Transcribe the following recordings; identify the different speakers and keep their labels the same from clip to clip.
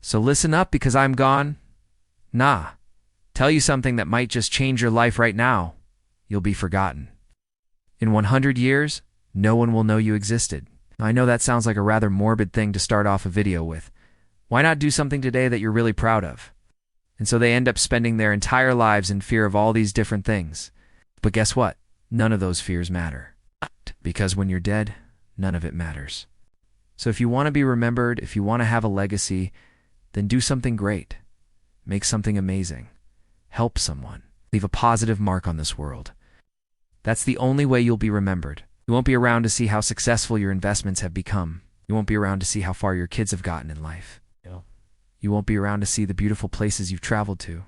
Speaker 1: So listen up because I'm gone. Nah. Tell you something that might just change your life right now. You'll be forgotten. In 100 years, no one will know you existed. I know that sounds like a rather morbid thing to start off a video with. Why not do something today that you're really proud of? And so they end up spending their entire lives in fear of all these different things. But guess what? None of those fears matter. Because when you're dead, none of it matters. So if you want to be remembered, if you want to have a legacy, then do something great. Make something amazing. Help someone. Leave a positive mark on this world. That's the only way you'll be remembered. You won't be around to see how successful your investments have become. You won't be around to see how far your kids have gotten in life. You won't be around to see the beautiful places you've traveled to.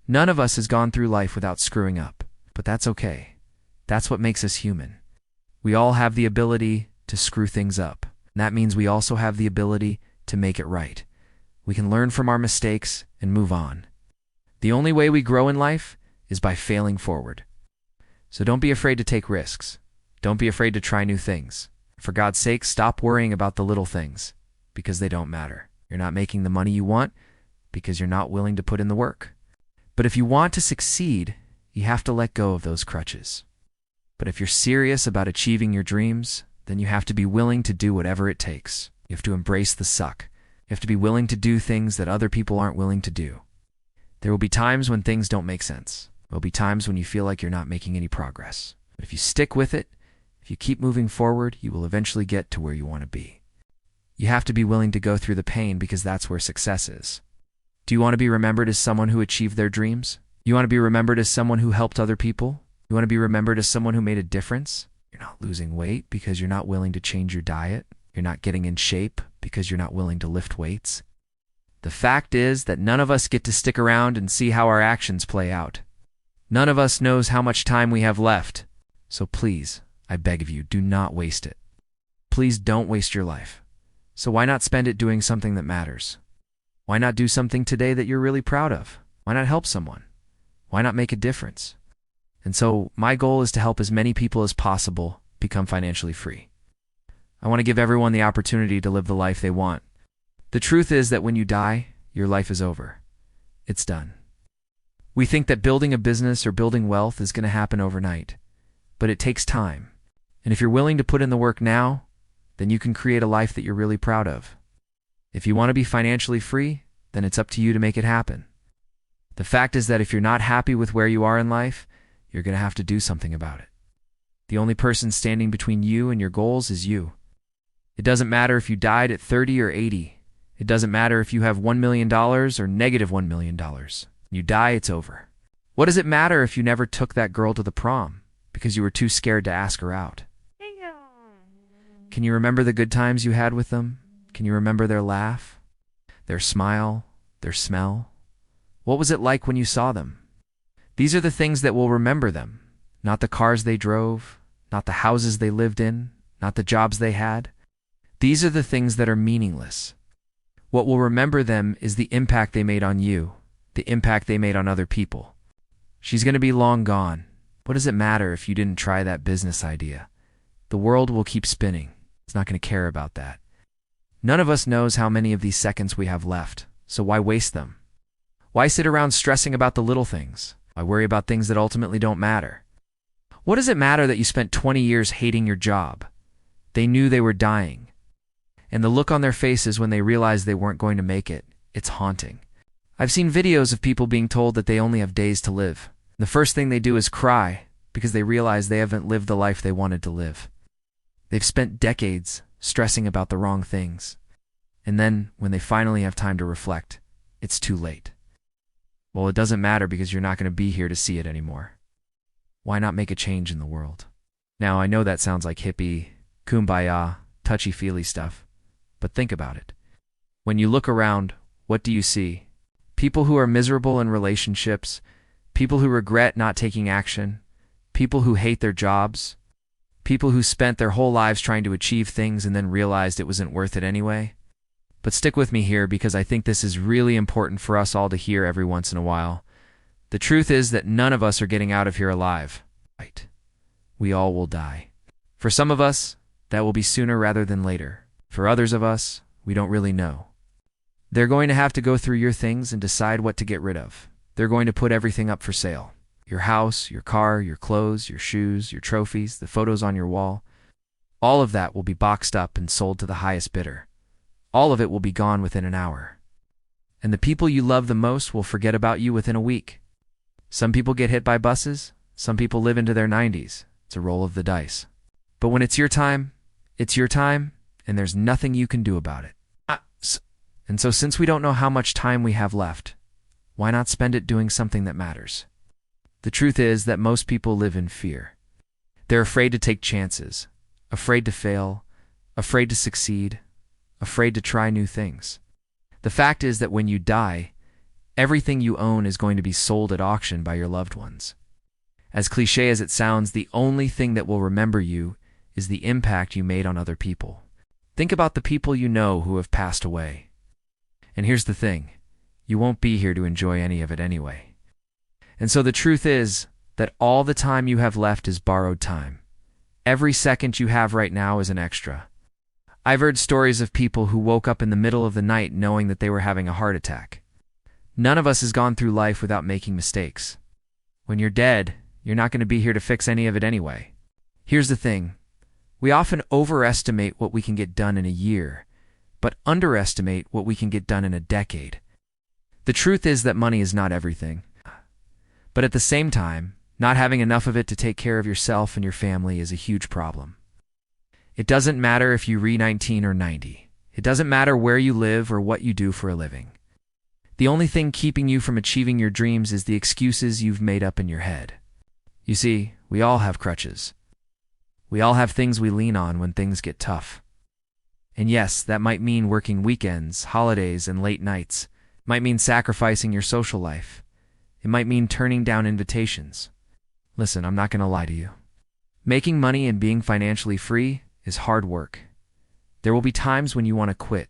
Speaker 1: None of us has gone through life without screwing up, but that's okay. That's what makes us human. We all have the ability to screw things up. And that means we also have the ability to make it right. We can learn from our mistakes and move on. The only way we grow in life is by failing forward. So don't be afraid to take risks. Don't be afraid to try new things. For God's sake, stop worrying about the little things, because they don't matter. You're not making the money you want because you're not willing to put in the work. But if you want to succeed, you have to let go of those crutches. But if you're serious about achieving your dreams, then you have to be willing to do whatever it takes. You have to embrace the suck. You have to be willing to do things that other people aren't willing to do. There will be times when things don't make sense. There will be times when you feel like you're not making any progress. But if you stick with it, if you keep moving forward, you will eventually get to where you want to be. You have to be willing to go through the pain because that's where success is. Do you want to be remembered as someone who achieved their dreams? You want to be remembered as someone who helped other people? You want to be remembered as someone who made a difference? You're not losing weight because you're not willing to change your diet. You're not getting in shape because you're not willing to lift weights. The fact is that none of us get to stick around and see how our actions play out. None of us knows how much time we have left. So please, I beg of you, do not waste it. Please don't waste your life. So why not spend it doing something that matters? Why not do something today that you're really proud of? Why not help someone? Why not make a difference? And so my goal is to help as many people as possible become financially free. I want to give everyone the opportunity to live the life they want. The truth is that when you die, your life is over. It's done. We think that building a business or building wealth is going to happen overnight, but it takes time. And if you're willing to put in the work now, then you can create a life that you're really proud of. If you want to be financially free, then it's up to you to make it happen. The fact is that if you're not happy with where you are in life, you're going to have to do something about it. The only person standing between you and your goals is you. It doesn't matter if you died at 30 or 80. It doesn't matter if you have $1 million or negative $1 million. You die, it's over. What does it matter if you never took that girl to the prom because you were too scared to ask her out? Can you remember the good times you had with them? Can you remember their laugh, their smile, their smell? What was it like when you saw them? These are the things that will remember them, not the cars they drove, not the houses they lived in, not the jobs they had. These are the things that are meaningless. What will remember them is the impact they made on you, the impact they made on other people. She's going to be long gone. What does it matter if you didn't try that business idea? The world will keep spinning. It's not going to care about that. None of us knows how many of these seconds we have left, so why waste them? Why sit around stressing about the little things? Why worry about things that ultimately don't matter? What does it matter that you spent 20 years hating your job? They knew they were dying. And the look on their faces when they realized they weren't going to make it, it's haunting. I've seen videos of people being told that they only have days to live. The first thing they do is cry because they realize they haven't lived the life they wanted to live. They've spent decades stressing about the wrong things. And then, when they finally have time to reflect, it's too late. Well, it doesn't matter because you're not going to be here to see it anymore. Why not make a change in the world? Now, I know that sounds like hippie, kumbaya, touchy-feely stuff, but think about it. When you look around, what do you see? People who are miserable in relationships, people who regret not taking action, people who hate their jobs, people who spent their whole lives trying to achieve things and then realized it wasn't worth it anyway. But stick with me here because I think this is really important for us all to hear every once in a while. The truth is that none of us are getting out of here alive. Right. We all will die. For some of us, that will be sooner rather than later. For others of us, we don't really know. They're going to have to go through your things and decide what to get rid of. They're going to put everything up for sale. Your house, your car, your clothes, your shoes, your trophies, the photos on your wall. All of that will be boxed up and sold to the highest bidder. All of it will be gone within an hour. And the people you love the most will forget about you within a week. Some people get hit by buses. Some people live into their 90s. It's a roll of the dice. But when it's your time, and there's nothing you can do about it. And so since we don't know how much time we have left, why not spend it doing something that matters? The truth is that most people live in fear. They're afraid to take chances, afraid to fail, afraid to succeed, afraid to try new things. The fact is that when you die, everything you own is going to be sold at auction by your loved ones. As cliché as it sounds, the only thing that will remember you is the impact you made on other people. Think about the people you know who have passed away. And here's the thing, you won't be here to enjoy any of it anyway. And so the truth is that all the time you have left is borrowed time. Every second you have right now is an extra. I've heard stories of people who woke up in the middle of the night knowing that they were having a heart attack. None of us has gone through life without making mistakes. When you're dead, you're not going to be here to fix any of it anyway. Here's the thing. We often overestimate what we can get done in a year, but underestimate what we can get done in a decade. The truth is that money is not everything. But at the same time, not having enough of it to take care of yourself and your family is a huge problem. It doesn't matter if you reach 19 or 90. It doesn't matter where you live or what you do for a living. The only thing keeping you from achieving your dreams is the excuses you've made up in your head. You see, we all have crutches. We all have things we lean on when things get tough. And yes, that might mean working weekends, holidays, and late nights. It might mean sacrificing your social life. It might mean turning down invitations. Listen, I'm not going to lie to you. Making money and being financially free is hard work. There will be times when you want to quit.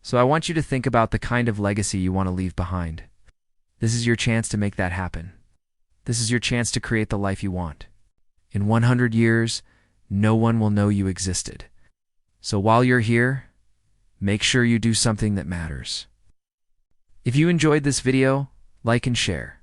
Speaker 1: So I want you to think about the kind of legacy you want to leave behind. This is your chance to make that happen. This is your chance to create the life you want. In 100 years, no one will know you existed. So while you're here, make sure you do something that matters. If you enjoyed this video, like and share.